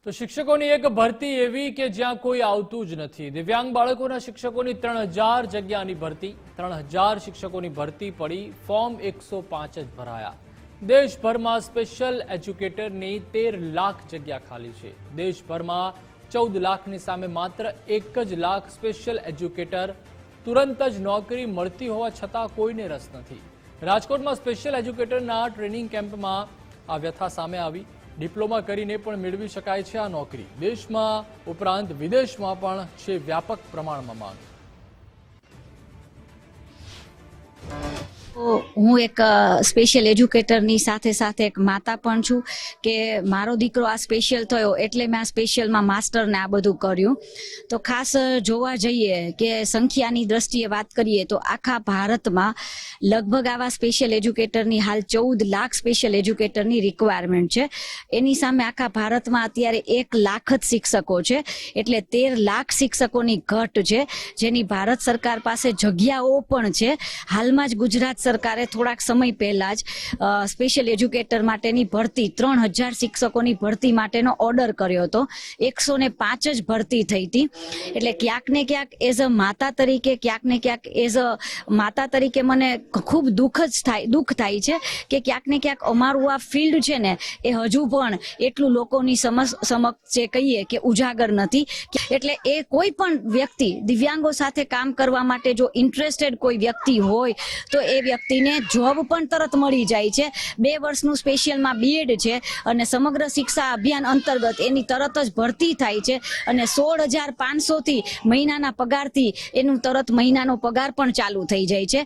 તો શિક્ષકોની એક ભરતી એવી કે જ્યાં કોઈ આવતું જ નથી। દિવ્યાંગ બાળકોના શિક્ષકોની 3000 જગ્યાની ભરતી, 3000 શિક્ષકોની ભરતી પડી, ફોર્મ 105 જ ભરાયા। દેશભરમાં સ્પેશિયલ એજ્યુકેટરની 13 લાખ જગ્યા ખાલી છે। દેશભરમાં 14 લાખની સામે માત્ર 1 જ લાખ સ્પેશિયલ એજ્યુકેટર। તુરંત જ નોકરી મળતી હોવા છતાં કોઈને રસ નથી। રાજકોટમાં સ્પેશિયલ એજ્યુકેટરના ટ્રેનિંગ કેમ્પમાં આ વ્યથા સામે આવી। ડિપ્લોમા કરીને પણ મેળવી શકાય છે આ નોકરી। દેશમાં ઉપરાંત વિદેશમાં પણ છે વ્યાપક પ્રમાણમાં માંગ। હું એક સ્પેશિયલ એજ્યુકેટરની સાથે સાથે એક માતા પણ છું કે મારો દીકરો આ સ્પેશિયલ થયો એટલે મેં આ સ્પેશિયલમાં માસ્ટરને આ બધું કર્યું। તો ખાસ જોવા જઈએ કે સંખ્યાની દ્રષ્ટિએ વાત કરીએ તો આખા ભારતમાં લગભગ આવા સ્પેશિયલ એજ્યુકેટરની હાલ 14 લાખ સ્પેશિયલ એજ્યુકેટરની રિક્વાયરમેન્ટ છે। એની સામે આખા ભારતમાં અત્યારે 1 લાખ જ શિક્ષકો છે, એટલે 13 લાખ શિક્ષકોની ઘટ છે, જેની ભારત સરકાર પાસે જગ્યાઓ પણ છે। હાલમાં જ ગુજરાત સરકારે થોડાક સમય પહેલા જ સ્પેશિયલ એજ્યુકેટર માટેની ભરતી 3000 શિક્ષકોની ભરતી માટેનો ઓર્ડર કર્યો હતો। 105 જ ભરતી થઈ હતી। એટલે ક્યાંક ને ક્યાંક એઝ અ માતા તરીકે મને ખૂબ દુઃખ થાય છે કે ક્યાંક ને ક્યાંક અમારું આ ફિલ્ડ છે ને એ હજુ પણ એટલું લોકોની સમક્ષ જે કહીએ કે ઉજાગર નથી। એટલે એ કોઈ પણ વ્યક્તિ દિવ્યાંગો સાથે કામ કરવા માટે જો ઇન્ટરેસ્ટેડ કોઈ વ્યક્તિ હોય તો એ વ્યક્તિને જોબ પણ તરત મળી જાય છે। 2 વર્ષનું સ્પેશિયલમાં બીએડ છે અને સમગ્ર શિક્ષા અભિયાન અંતર્ગત એની તરત જ ભરતી થાય છે અને 16,500 થી મહિનાના પગારથી એનું તરત મહિનાનો પગાર પણ ચાલુ થઈ જાય છે।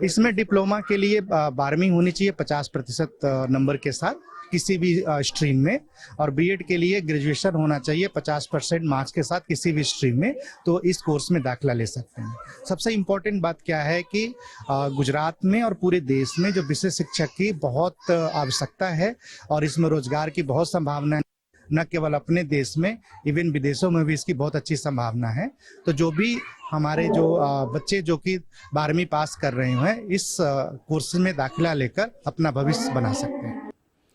इसमें डिप्लोमा के लिए 12वीं होनी चाहिए 50% नंबर के साथ किसी भी स्ट्रीम में, और बीएड के लिए ग्रेजुएशन होना चाहिए 50% मार्क्स के साथ किसी भी स्ट्रीम में, तो इस कोर्स में दाखिला ले सकते हैं। सबसे इम्पोर्टेंट बात क्या है कि गुजरात में और पूरे देश में जो विषय शिक्षक की बहुत आवश्यकता है और इसमें रोजगार की बहुत संभावना है। न केवल अपने देश में, इवन विदेशों में भी इसकी बहुत अच्छी संभावना है। तो जो भी हमारे जो बच्चे जो कि 12वीं पास कर रहे हैं इस कोर्स में दाखिला लेकर अपना भविष्य बना सकते हैं।